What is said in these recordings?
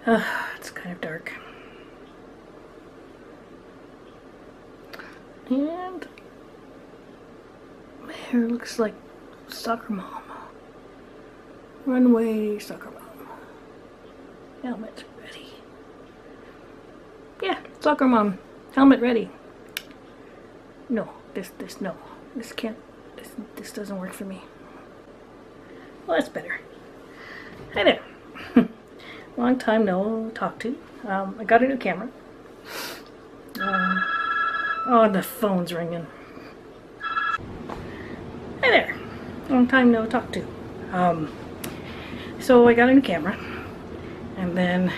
It's kind of dark. And my hair looks like soccer mom. Runway soccer mom. Helmet ready. Yeah, soccer mom. Helmet ready. No, no. This can't, this doesn't work for me. Well, that's better. Hi there. Long time no talk to. I got a new camera. Oh, the phone's ringing. Hi there. Long time no talk to. So I got a new camera, and then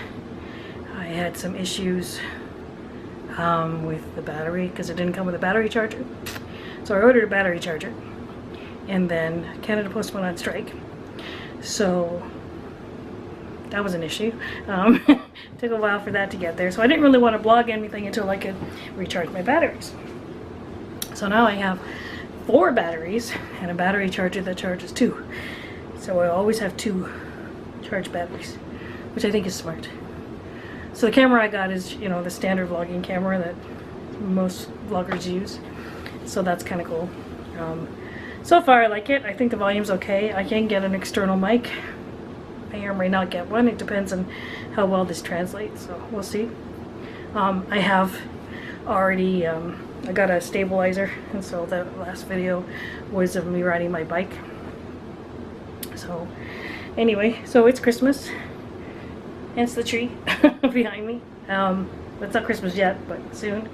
I had some issues with the battery because it didn't come with a battery charger. So I ordered a battery charger, and then Canada Post went on strike. So that was an issue. Took a while for that to get there. So I didn't really want to blog anything until I could recharge my batteries. So now I have 4 batteries and a battery charger that charges 2. So I always have 2 charged batteries, which I think is smart. So the camera I got is, you know, the standard vlogging camera that most vloggers use. So that's kind of cool. So far I like it. I think the volume's okay. I can get an external mic. I may or may not get one. It depends on how well this translates, so we'll see. I have already, I got a stabilizer, and so the last video was of me riding my bike. So anyway, so it's Christmas, hence the tree behind me. It's not Christmas yet, but soon.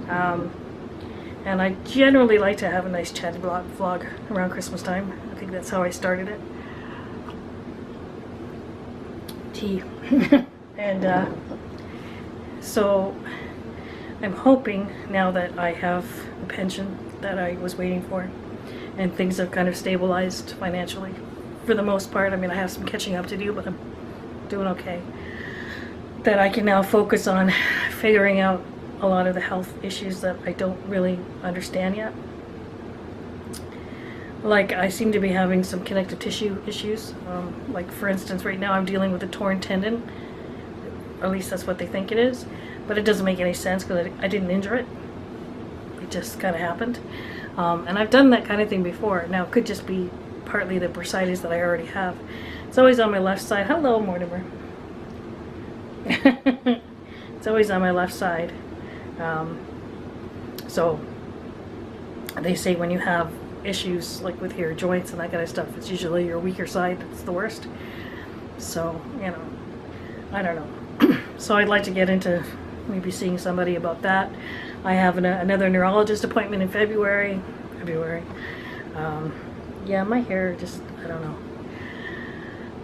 And I generally like to have a nice chatty vlog around Christmas time. I think that's how I started it. Tea. And so I'm hoping now that I have the pension that I was waiting for and things have kind of stabilized financially for the most part. I mean, I have some catching up to do, but I'm doing okay. That I can now focus on figuring out a lot of the health issues that I don't really understand yet. Like, I seem to be having some connective tissue issues. Like, for instance, right now I'm dealing with a torn tendon. Or at least that's what they think it is. But it doesn't make any sense because I didn't injure it. It just kind of happened. And I've done that kind of thing before. Now, it could just be partly the bursitis that I already have. It's always on my left side. Hello, Mortimer. It's always on my left side. So they say when you have issues like with your joints and that kind of stuff, it's usually your weaker side that's the worst. So, you know, I don't know. So I'd like to get into maybe seeing somebody about that. I have another neurologist appointment in February. Yeah, my hair just, I don't know.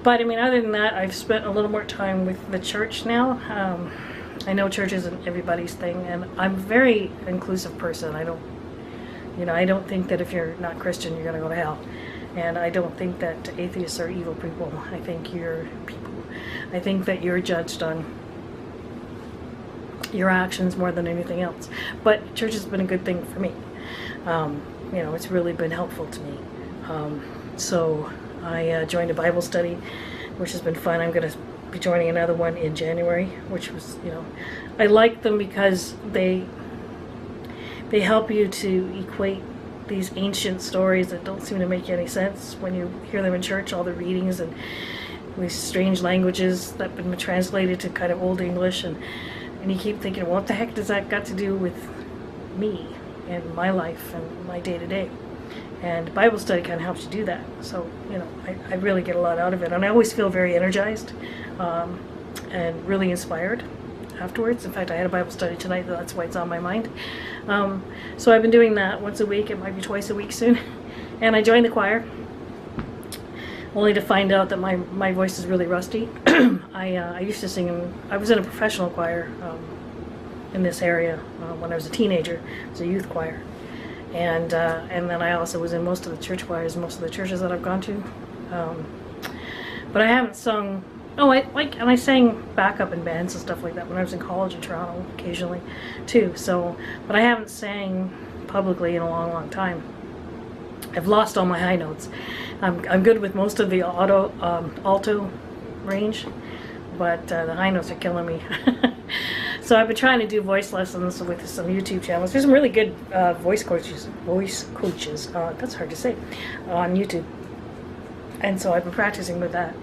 But I mean, other than that, I've spent a little more time with the church now. I know church isn't everybody's thing, and I'm a very inclusive person. I don't think that if you're not Christian, you're going to go to hell. And I don't think that atheists are evil people. I think you're people. I think that you're judged on your actions more than anything else. But church has been a good thing for me. You know, it's really been helpful to me. So I joined a Bible study, which has been fun. I'm going to be joining another one in January, which was, you know, I like them because they help you to equate these ancient stories that don't seem to make any sense when you hear them in church, all the readings and these strange languages that have been translated to kind of Old English, and you keep thinking, well, what the heck does that got to do with me and my life and my day-to-day? And Bible study kind of helps you do that. So, you know, I really get a lot out of it. And I always feel very energized and really inspired afterwards. In fact, I had a Bible study tonight, that's why it's on my mind. So I've been doing that once a week. It might be twice a week soon. And I joined the choir, only to find out that my voice is really rusty. I used to sing I was in a professional choir in this area when I was a teenager. It was a youth choir. And then I also was in most of the church choirs, most of the churches that I've gone to. But I haven't sung, and I sang backup in bands and stuff like that when I was in college in Toronto occasionally too. So, but I haven't sang publicly in a long, long time. I've lost all my high notes. I'm good with most of the alto range, but the high notes are killing me. So I've been trying to do voice lessons with some YouTube channels. There's some really good voice coaches. That's hard to say, on YouTube. And so I've been practicing with that.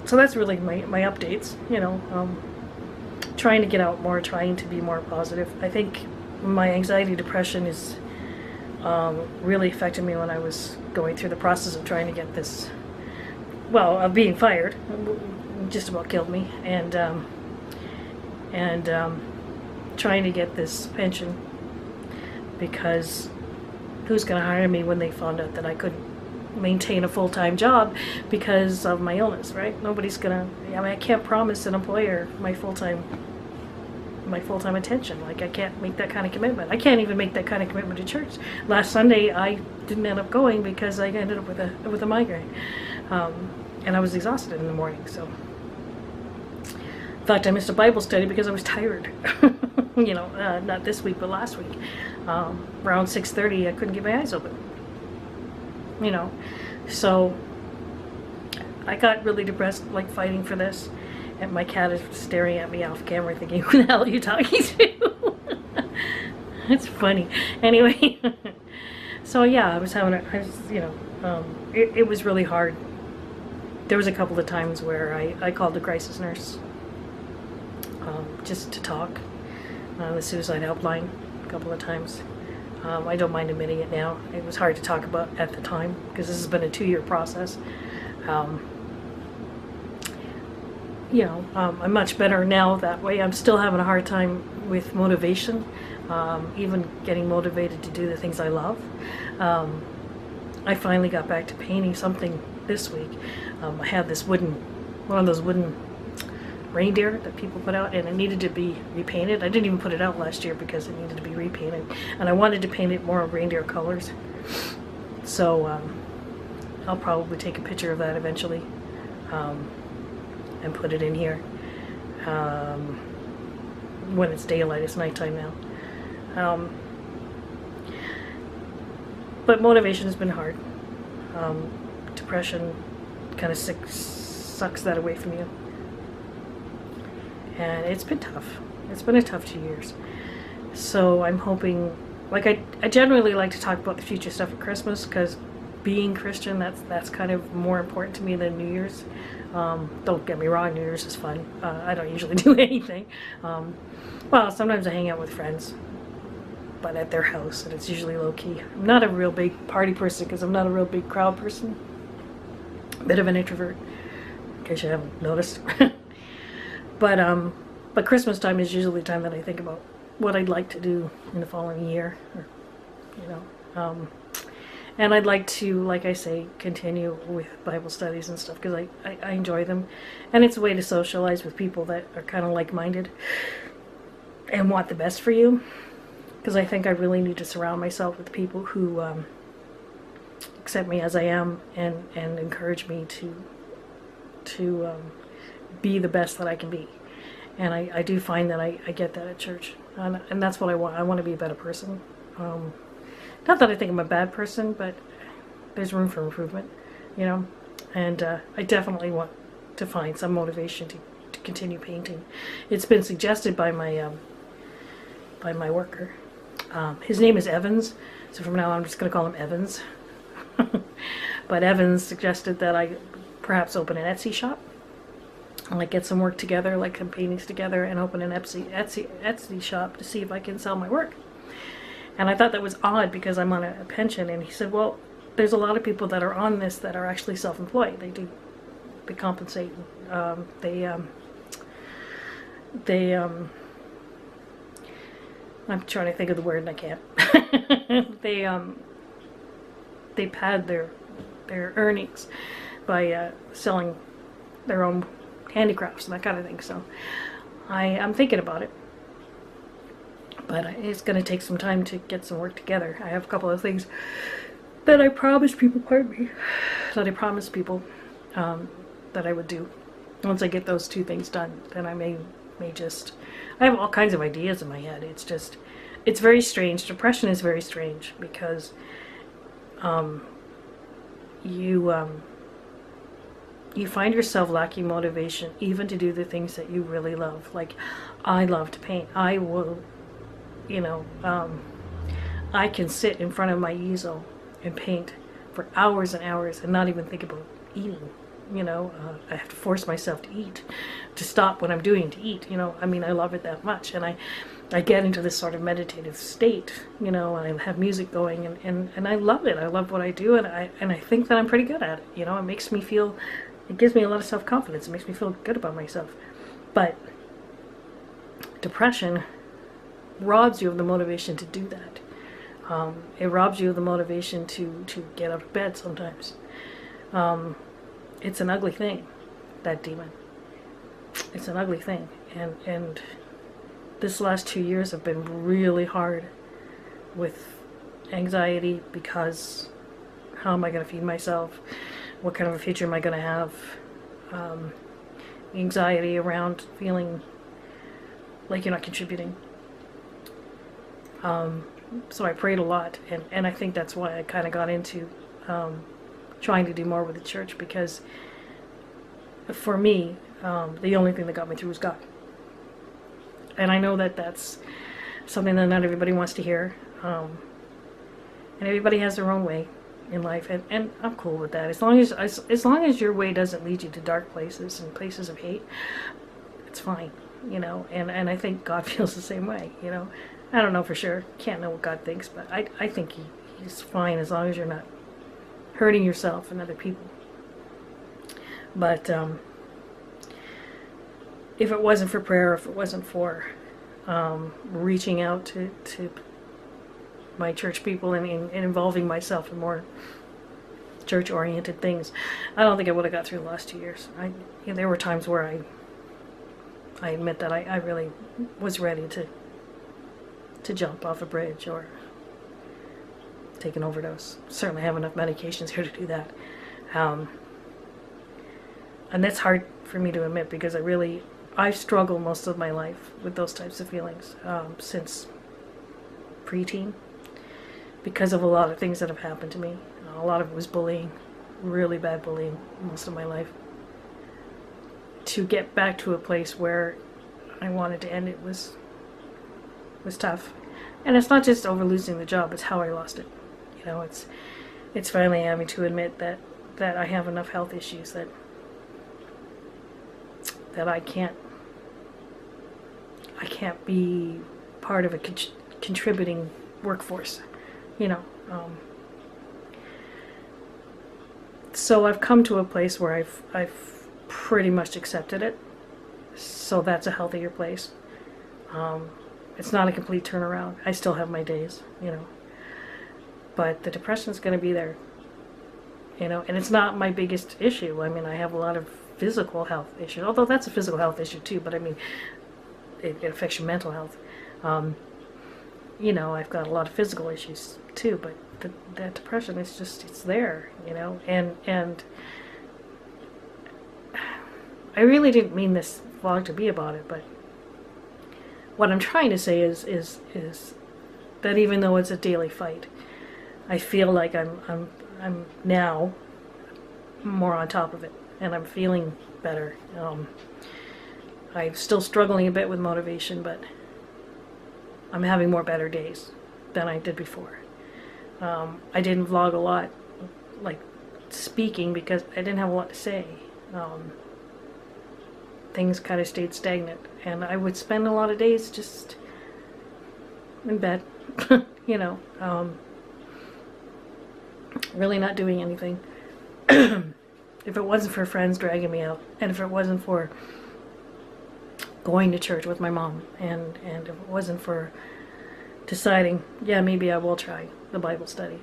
So that's really my updates. Trying to get out more, trying to be more positive. I think my anxiety, depression is really affected me when I was going through the process of trying to get this, of being fired. Just about killed me, and trying to get this pension, because who's going to hire me when they found out that I couldn't maintain a full-time job because of my illness, right? Nobody's going to, I can't promise an employer my full-time attention. Like, I can't make that kind of commitment. I can't even make that kind of commitment to church. Last Sunday I didn't end up going because I ended up with a migraine, and I was exhausted in the morning. So in fact, I missed a Bible study because I was tired. Not this week but last week. Around 6:30 I couldn't get my eyes open. So I got really depressed, like, fighting for this. And my cat is staring at me off camera thinking, who the hell are you talking to? It's funny. Anyway, so yeah, it was really hard. There was a couple of times where I called the crisis nurse just to talk on the suicide helpline a couple of times. I don't mind admitting it now. It was hard to talk about at the time because this has been a 2-year process. I'm much better now that way. I'm still having a hard time with motivation, even getting motivated to do the things I love. I finally got back to painting something this week. I had this one of those wooden reindeer that people put out, and it needed to be repainted. I didn't even put it out last year because it needed to be repainted, and I wanted to paint it more reindeer colors. So I'll probably take a picture of that eventually. And put it in here when it's daylight. It's nighttime now. But motivation has been hard. Depression kind of sucks that away from you, and it's been tough. It's been a tough 2 years. So I'm hoping, like, I generally like to talk about the future stuff at Christmas, because being Christian, that's kind of more important to me than New Year's. Don't get me wrong, New Year's is fun. I don't usually do anything. Sometimes I hang out with friends, but at their house, and it's usually low-key. I'm not a real big party person because I'm not a real big crowd person. Bit of an introvert, in case you haven't noticed. But Christmas time is usually the time that I think about what I'd like to do in the following year, and I'd like to, like I say, continue with Bible studies and stuff, because I enjoy them. And it's a way to socialize with people that are kind of like-minded and want the best for you. Because I think I really need to surround myself with people who accept me as I am and encourage me to be the best that I can be. And I do find that I get that at church. And that's what I want. I want to be a better person. Not that I think I'm a bad person, but there's room for improvement, and I definitely want to find some motivation to continue painting. It's been suggested by my worker. His name is Evans, so from now on I'm just going to call him Evans. But Evans suggested that I perhaps open an Etsy shop, and like get some work together, like some paintings together, and open an Etsy shop to see if I can sell my work. And I thought that was odd because I'm on a pension. And he said, well, there's a lot of people that are on this that are actually self-employed. They compensate. I'm trying to think of the word and I can't. They pad their earnings by selling their own handicrafts and that kind of thing. So I'm thinking about it. But it's going to take some time to get some work together. I have a couple of things that I promised people, that I would do. Once I get those 2 things done, then I may just, I have all kinds of ideas in my head. It's very strange. Depression is very strange you find yourself lacking motivation even to do the things that you really love. Like, I love to paint. I will, you know, I can sit in front of my easel and paint for hours and hours and not even think about eating. You know, I have to force myself to eat, to stop what I'm doing to eat. You know, I mean, I love it that much, and I get into this sort of meditative state. You know, and I have music going, and I love it. I love what I do, and I think that I'm pretty good at it. You know, it makes me feel, it gives me a lot of self-confidence. It makes me feel good about myself. But depression robs you of the motivation to do that. It robs you of the motivation to get out of bed sometimes. It's an ugly thing, that demon. It's an ugly thing. And this last 2 years have been really hard with anxiety, because how am I going to feed myself? What kind of a future am I going to have? Anxiety around feeling like you're not contributing. So I prayed a lot, and I think that's why I kind of got into trying to do more with the church, because for me, the only thing that got me through was God. And I know that that's something that not everybody wants to hear, and everybody has their own way in life, and I'm cool with that. As long as your way doesn't lead you to dark places and places of hate, it's fine, you know. And I think God feels the same way, you know. I don't know for sure, can't know what God thinks, but I think he's fine as long as you're not hurting yourself and other people. But if it wasn't for prayer, if it wasn't for reaching out to my church people and involving myself in more church-oriented things, I don't think I would have got through the last 2 years. There were times where I admit that I really was ready to jump off a bridge or take an overdose. Certainly have enough medications here to do that. And that's hard for me to admit, because I've struggled most of my life with those types of feelings since preteen, because of a lot of things that have happened to me. A lot of it was bullying, really bad bullying most of my life. To get back to a place where I wanted to end it was tough. And it's not just over losing the job, it's how I lost it. You know, it's finally having to admit that I have enough health issues that I can't be part of a contributing workforce, you know. So I've come to a place where I've pretty much accepted it. So that's a healthier place. It's not a complete turnaround. I still have my days, you know. But the depression's going to be there, you know. And it's not my biggest issue. I mean, I have a lot of physical health issues, although that's a physical health issue too. But I mean, it affects your mental health. You know, I've got a lot of physical issues too. But that depression is just, it's there, you know. And I really didn't mean this vlog to be about it, but what I'm trying to say is that even though it's a daily fight, I feel like I'm now more on top of it, and I'm feeling better. I'm still struggling a bit with motivation, but I'm having more better days than I did before. I didn't vlog a lot, like speaking, because I didn't have a lot to say. Things kind of stayed stagnant, and I would spend a lot of days just in bed, you know, really not doing anything. If it wasn't for friends dragging me out, and if it wasn't for going to church with my mom, and if it wasn't for deciding, yeah, maybe I will try the Bible study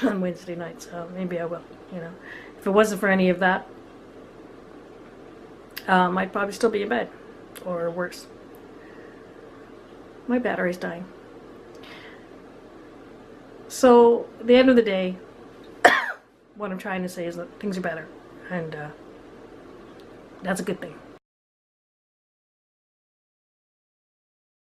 on Wednesday nights, maybe I will, you know. If it wasn't for any of that, I'd probably still be in bed, or worse. My battery's dying. So, at the end of the day, what I'm trying to say is that things are better, and that's a good thing.